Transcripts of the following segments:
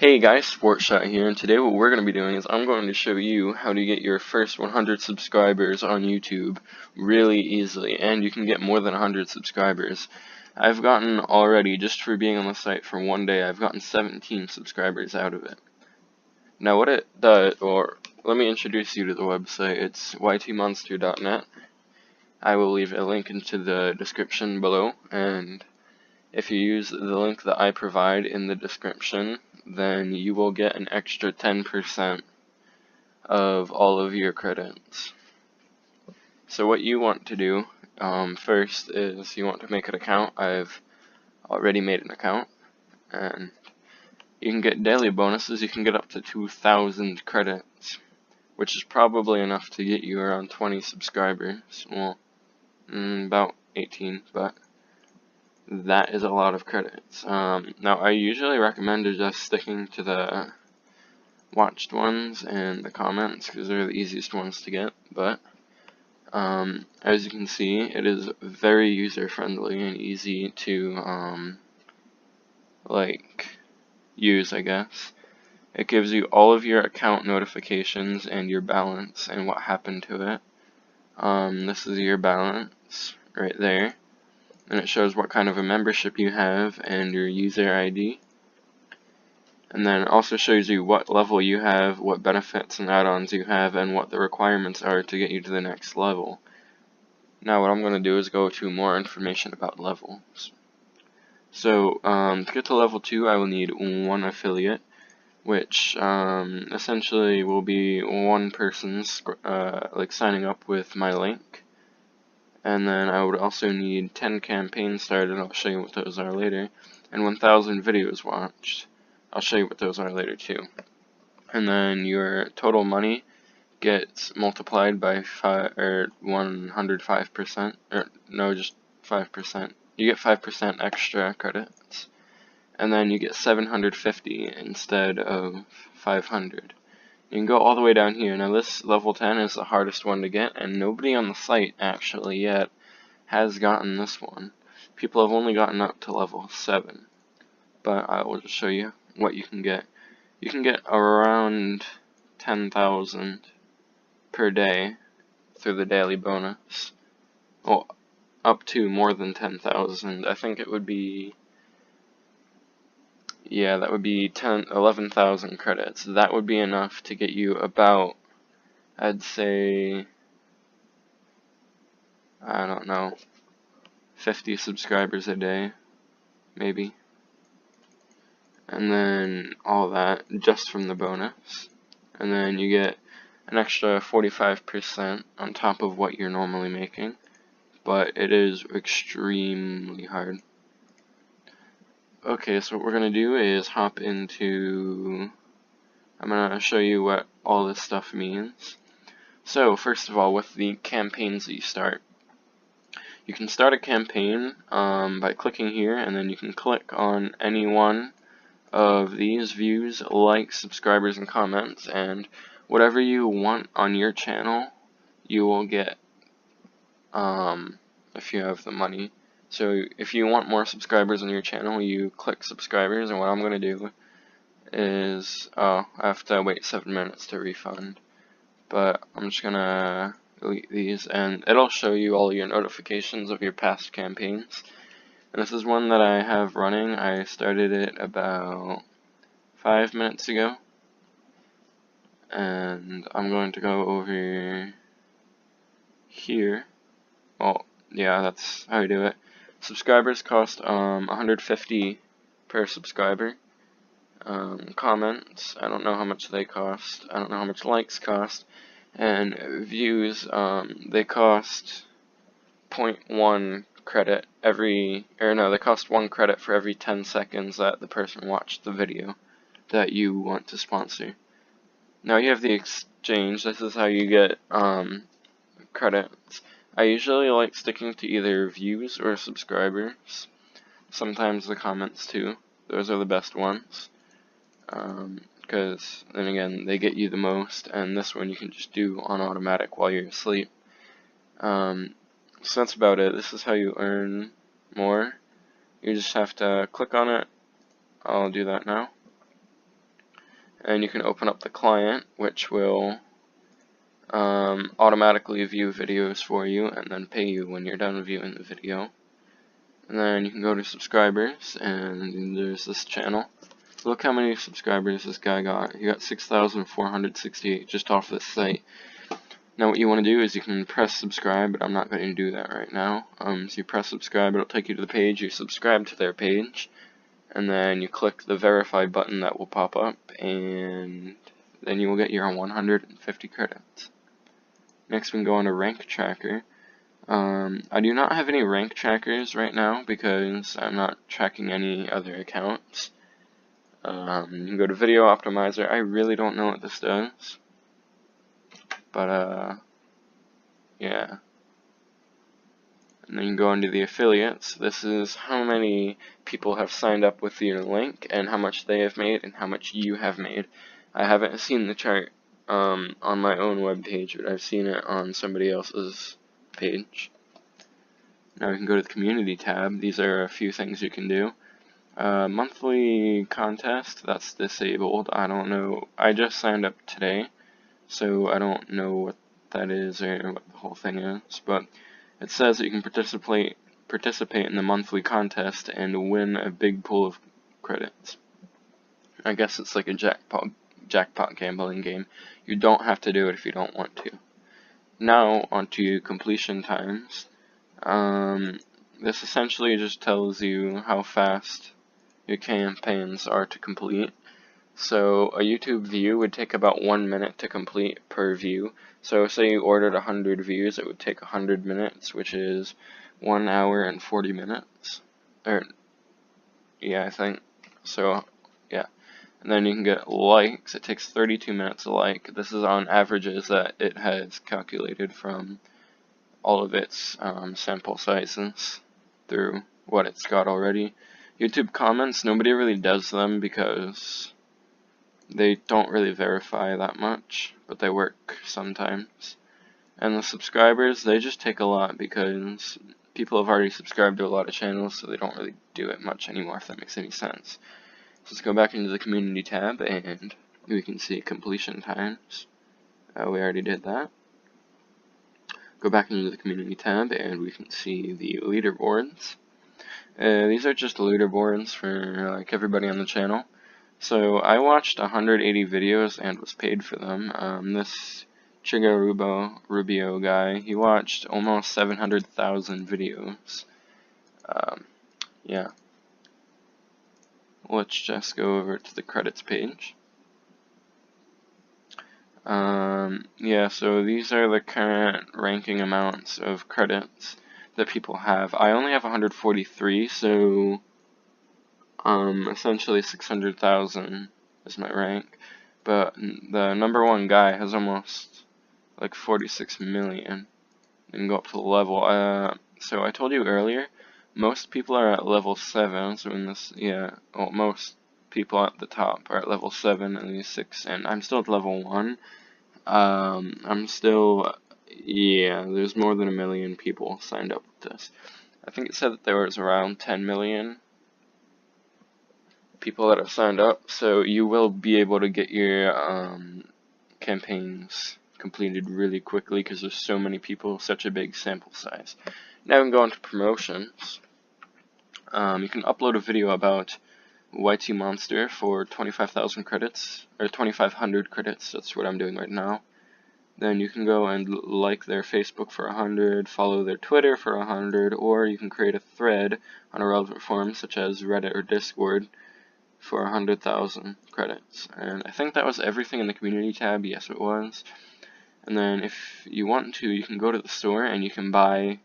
Hey guys, Sportshot here, and today what we're going to be doing is I'm going to show you how to get your first 100 subscribers on YouTube really easily, and you can get more than 100 subscribers. I've gotten already, just for being on the site for one day, I've gotten 17 subscribers out of it. Now what it does, or let me introduce you to the website. It's ytmonster.net. I will leave a link into the description below, and if you use the link that I provide in the description, then you will get an extra 10% of all of your credits. So what you want to do first is you want to make an account. I've already made an account, and you can get daily bonuses. You can get up to 2,000 credits, which is probably enough to get you around 20 subscribers. Well, about 18, but that is a lot of credits. Now, I usually recommend just sticking to the watched ones and the comments because they're the easiest ones to get, but as you can see, it is very user-friendly and easy to use, I guess. It gives you all of your account notifications and your balance and what happened to it. This is your balance right there. And it shows what kind of a membership you have and your user ID. And then it also shows you what level you have, what benefits and add-ons you have, and what the requirements are to get you to the next level. Now what I'm going to do is go to more information about levels. So to get to level 2, I will need one affiliate, which essentially will be one person's signing up with my link. And then I would also need 10 campaigns started, I'll show you what those are later, and 1,000 videos watched. I'll show you what those are later too. And then your total money gets multiplied by 105%, or no, just 5%. You get 5% extra credits. And then you get 750 instead of 500. You can go all the way down here. Now this level 10 is the hardest one to get, and nobody on the site actually yet has gotten this one. People have only gotten up to level 7. But I will just show you what you can get. You can get around 10,000 per day through the daily bonus. Well, up to more than 10,000. I think it would be, yeah, that would be 11,000 credits. That would be enough to get you about, I'd say, I don't know, 50 subscribers a day, maybe. And then all that just from the bonus. And then you get an extra 45% on top of what you're normally making. But it is extremely hard. Okay, so what we're going to do is hop into, I'm going to show you what all this stuff means. So, first of all, with the campaigns that you start, you can start a campaign by clicking here, and then you can click on any one of these: views, likes, subscribers, and comments, and whatever you want on your channel, you will get if you have the money. So if you want more subscribers on your channel, you click subscribers, and what I'm going to do is, I have to wait 7 minutes to refund, but I'm just going to delete these, and it'll show you all your notifications of your past campaigns. And this is one that I have running. I started it about 5 minutes ago, and I'm going to go over here. Well, yeah, that's how you do it. Subscribers cost 150 per subscriber. Comments, I don't know how much they cost. I don't know how much likes cost. And views, they cost 0.1 credit they cost 1 credit for every 10 seconds that the person watched the video that you want to sponsor. Now you have the exchange. This is how you get credits. I usually like sticking to either views or subscribers. Sometimes the comments too. Those are the best ones. Because then again, they get you the most, and this one you can just do on automatic while you're asleep. So that's about it. This is how you earn more. You just have to click on it. I'll do that now. and you can open up the client, which will automatically view videos for you and then pay you when you're done viewing the video. And then you can go to subscribers, and there's this channel. Look how many subscribers this guy got. He got 6,468 just off this site. Now what you want to do is you can press subscribe, but I'm not going to do that right now. So you press subscribe, it'll take you to the page, you subscribe to their page, and then you click the verify button that will pop up, and then you will get your 150 credits. Next we can go on to rank tracker. I do not have any rank trackers right now because I'm not tracking any other accounts. You can go to video optimizer. I really don't know what this does, but yeah. And then you go into the affiliates. This is how many people have signed up with your link and how much they have made and how much you have made. I haven't seen the chart on my own web page, but I've seen it on somebody else's page. Now we can go to the community tab. These are a few things you can do. Monthly contest, that's disabled. I don't know. I just signed up today, so I don't know what that is or what the whole thing is, but it says that you can participate in the monthly contest and win a big pool of credits. I guess it's like a jackpot gambling game. You don't have to do it if you don't want to. Now onto completion times. This essentially just tells you how fast your campaigns are to complete. So a YouTube view would take about 1 minute to complete per view. So say you ordered 100 views, it would take 100 minutes, which is 1 hour and 40 minutes. Yeah, I think. So, yeah. And then you can get likes. It takes 32 minutes to like. This is on averages that it has calculated from all of its sample sizes through what it's got already. YouTube comments, nobody really does them because they don't really verify that much, but they work sometimes. And the subscribers, they just take a lot because people have already subscribed to a lot of channels, so they don't really do it much anymore, if that makes any sense. So let's go back into the community tab, and we can see completion times. We already did that. Go back into the community tab, and we can see the leaderboards. These are just leaderboards for like everybody on the channel. So I watched 180 videos and was paid for them. This Chiga Rubio guy, he watched almost 700,000 videos. Yeah. Let's just go over to the credits page. Yeah, so these are the current ranking amounts of credits that people have. I only have 143, so essentially 600,000 is my rank, but the number one guy has almost like 46 million. You can go up to the level. So I told you earlier, most people are at level 7, so in this, yeah, well, most people at the top are at level 7 and these 6, and I'm still at level 1. I'm still, yeah, there's more than 1 million people signed up with this. I think it said that there was around 10 million people that have signed up, so you will be able to get your campaigns completed really quickly because there's so many people, such a big sample size. Now we can go into promotions. You can upload a video about YT Monster for 25,000 credits, or 2,500 credits, that's what I'm doing right now. Then you can go and like their Facebook for 100, follow their Twitter for 100, or you can create a thread on a relevant forum such as Reddit or Discord for 100,000 credits. And I think that was everything in the community tab. Yes, it was. And then if you want to, you can go to the store and you can buy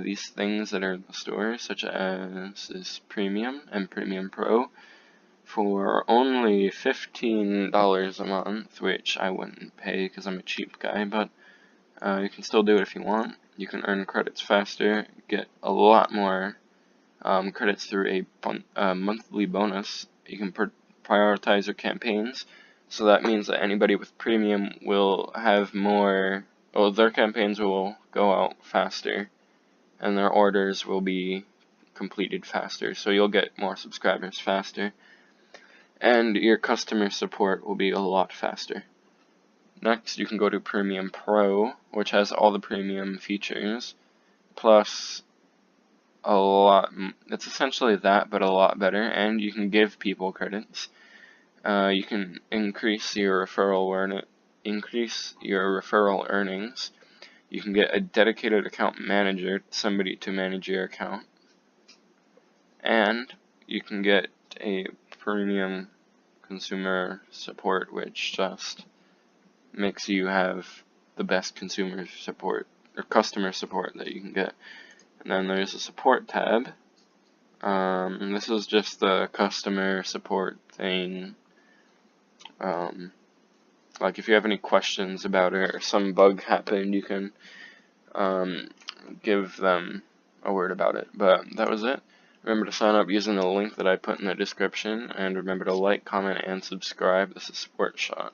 these things that are in the store, such as this Premium and Premium Pro, for only $15 a month, which I wouldn't pay because I'm a cheap guy, but you can still do it if you want. You can earn credits faster, get a lot more credits through a monthly bonus. You can prioritize your campaigns, so that means that anybody with Premium will have more, well, their campaigns will go out faster, and their orders will be completed faster, so you'll get more subscribers faster. and your customer support will be a lot faster. Next, you can go to Premium Pro, which has all the premium features, plus a lot. It's essentially that, but a lot better, and you can give people credits. You can increase your referral earnings. You can get a dedicated account manager, somebody to manage your account, and you can get a premium consumer support, which just makes you have the best consumer support or customer support that you can get. And then there's a support tab. This is just the customer support thing. Like if you have any questions about it or some bug happened, you can give them a word about it. But that was it. Remember to sign up using the link that I put in the description, and remember to like, comment, and subscribe. This is Sportshot.